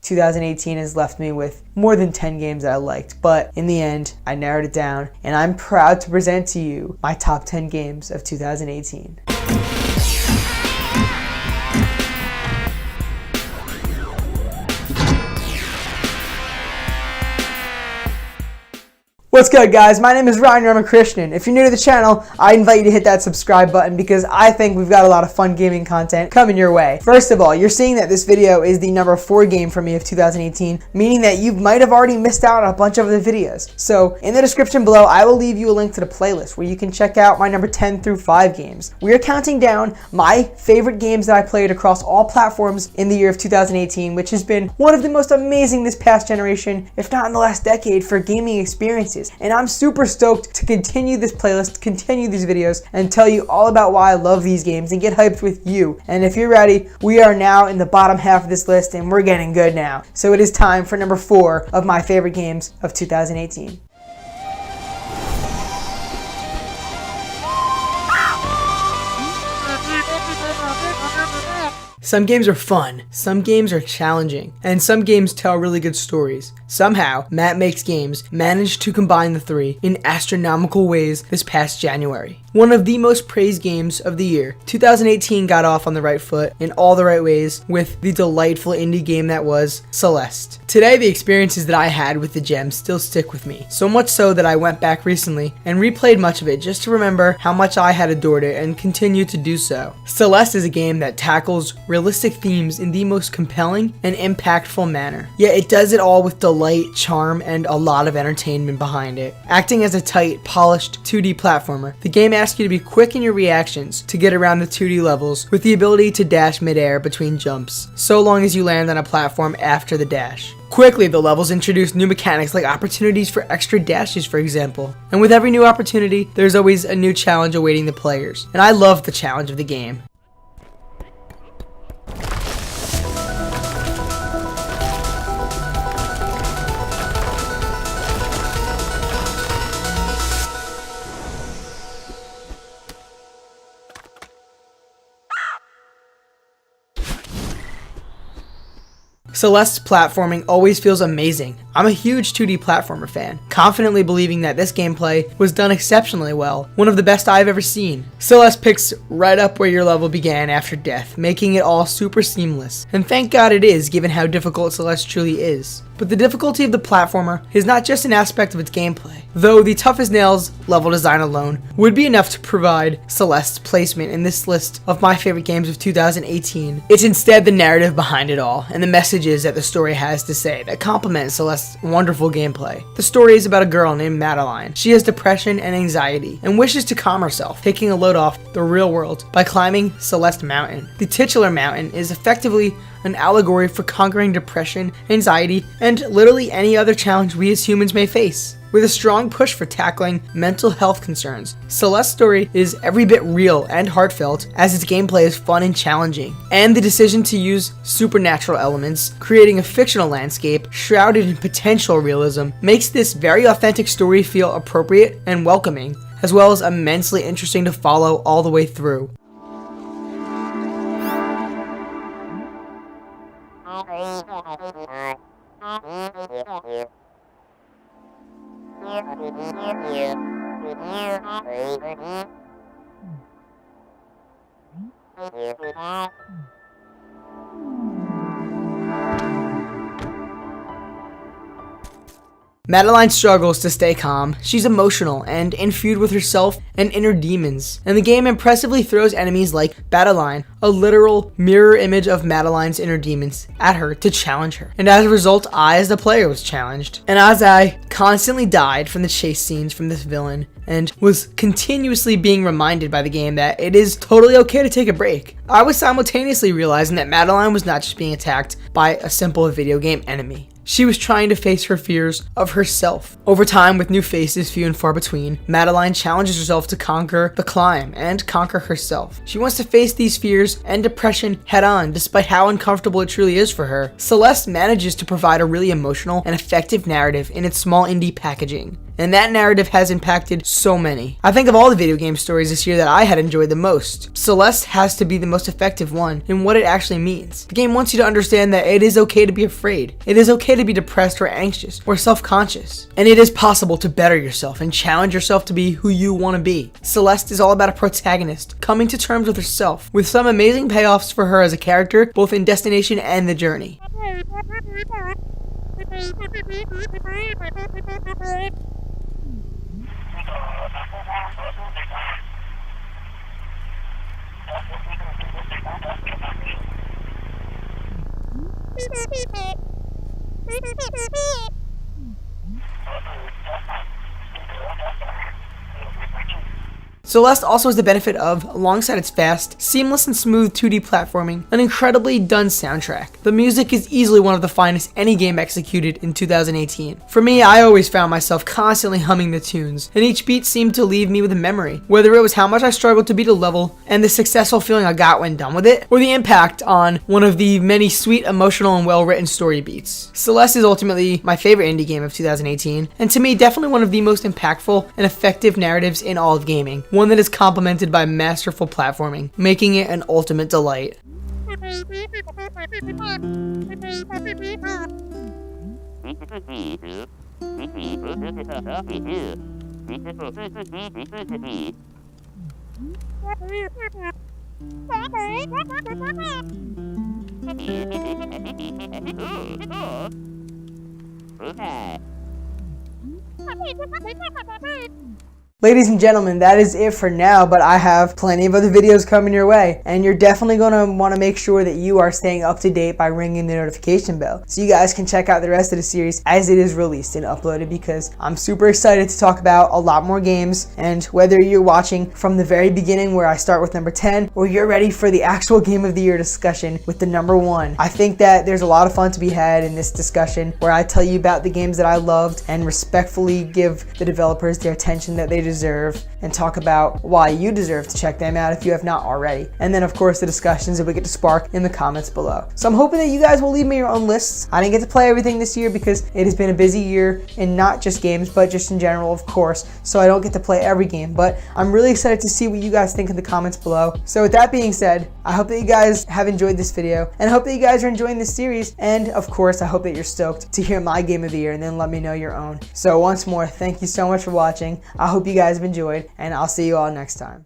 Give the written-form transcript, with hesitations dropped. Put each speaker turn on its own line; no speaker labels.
2018 has left me with more than 10 games that I liked, but in the end, I narrowed it down, and I'm proud to present to you my top 10 games of 2018. What's good, guys? My name is Ramakrishnan. If you're new to the channel, I invite you to hit that subscribe button because I think we've got a lot of fun gaming content coming your way. First of all, you're seeing that this video is the number 4 game for me of 2018, meaning that you might have already missed out on a bunch of other videos. So in the description below, I will leave you a link to the playlist where you can check out my number 10 through 5 games. We are counting down my favorite games that I played across all platforms in the year of 2018, which has been one of the most amazing this past generation, if not in the last decade, for gaming experiences. And I'm super stoked to continue this playlist, continue these videos, and tell you all about why I love these games and get hyped with you. And if you're ready, we are now in the bottom half of this list and we're getting good now. So it is time for number 4 of my favorite games of 2018. Some games are fun, some games are challenging, and some games tell really good stories. Somehow, Matt Makes Games managed to combine the three in astronomical ways this past January. One of the most praised games of the year, 2018 got off on the right foot in all the right ways with the delightful indie game that was Celeste. Today, the experiences that I had with the gem still stick with me, so much so that I went back recently and replayed much of it just to remember how much I had adored it and continue to do so. Celeste is a game that tackles realistic themes in the most compelling and impactful manner. Yet it does it all with delight, charm, and a lot of entertainment behind it. Acting as a tight, polished 2D platformer, the game asks you to be quick in your reactions to get around the 2D levels with the ability to dash midair between jumps, so long as you land on a platform after the dash. Quickly, the levels introduce new mechanics like opportunities for extra dashes, for example. And with every new opportunity, there's always a new challenge awaiting the players. And I love the challenge of the game. Celeste's platforming always feels amazing. I'm a huge 2D platformer fan, confidently believing that this gameplay was done exceptionally well, one of the best I've ever seen. Celeste picks right up where your level began after death, making it all super seamless. And thank God it is, given how difficult Celeste truly is. But the difficulty of the platformer is not just an aspect of its gameplay, though the tough as nails level design alone would be enough to provide Celeste's placement in this list of my favorite games of 2018. It's instead the narrative behind it all, and the messages that the story has to say that complement Celeste's wonderful gameplay. The story is about a girl named Madeline. She has depression and anxiety, and wishes to calm herself, taking a load off the real world by climbing Celeste Mountain. The titular mountain is effectively an allegory for conquering depression, anxiety, and literally any other challenge we as humans may face. With a strong push for tackling mental health concerns, Celeste's story is every bit real and heartfelt as its gameplay is fun and challenging. And the decision to use supernatural elements, creating a fictional landscape shrouded in potential realism, makes this very authentic story feel appropriate and welcoming, as well as immensely interesting to follow all the way through. Madeline struggles to stay calm. She's emotional and in feud with herself and inner demons. And the game impressively throws enemies like Madeline, a literal mirror image of Madeline's inner demons, at her to challenge her. And as a result, I as the player was challenged. And as I constantly died from the chase scenes from this villain and was continuously being reminded by the game that it is totally okay to take a break, I was simultaneously realizing that Madeline was not just being attacked by a simple video game enemy. She was trying to face her fears of herself. Over time, with new faces few and far between, Madeline challenges herself to conquer the climb and conquer herself. She wants to face these fears and depression head on, despite how uncomfortable it truly is for her. Celeste manages to provide a really emotional and effective narrative in its small indie packaging. and that narrative has impacted so many. I think of all the video game stories this year that I had enjoyed the most, Celeste has to be the most effective one in what it actually means. The game wants you to understand that it is okay to be afraid. It is okay to be depressed or anxious or self-conscious. And it is possible to better yourself and challenge yourself to be who you want to be. Celeste is all about a protagonist coming to terms with herself, with some amazing payoffs for her as a character, both in destination and the journey. Celeste also has the benefit of, alongside its fast, seamless and smooth 2D platforming, an incredibly done soundtrack. The music is easily one of the finest any game executed in 2018. For me, I always found myself constantly humming the tunes, and each beat seemed to leave me with a memory, whether it was how much I struggled to beat a level and the successful feeling I got when done with it, or the impact on one of the many sweet, emotional, and well-written story beats. Celeste is ultimately my favorite indie game of 2018, and to me, definitely one of the most impactful and effective narratives in all of gaming. One that is complemented by masterful platforming, making it an ultimate delight. Ladies and gentlemen, that is it for now, but I have plenty of other videos coming your way, and you're definitely going to want to make sure that you are staying up to date by ringing the notification bell so you guys can check out the rest of the series as it is released and uploaded, because I'm super excited to talk about a lot more games. And whether you're watching from the very beginning where I start with number 10, or you're ready for the actual game of the year discussion with the number 1, I think that there's a lot of fun to be had in this discussion where I tell you about the games that I loved and respectfully give the developers their attention that they deserve, and talk about why you deserve to check them out if you have not already. And then of course the discussions that we get to spark in the comments below. So I'm hoping that you guys will leave me your own lists. I didn't get to play everything this year because it has been a busy year, and not just games but just in general, of course, so I don't get to play every game, but I'm really excited to see what you guys think in the comments below. So with that being said, I hope that you guys have enjoyed this video, and I hope that you guys are enjoying this series, and of course I hope that you're stoked to hear my game of the year and then let me know your own. So once more, thank you so much for watching. I hope you guys have enjoyed, and I'll see you all next time.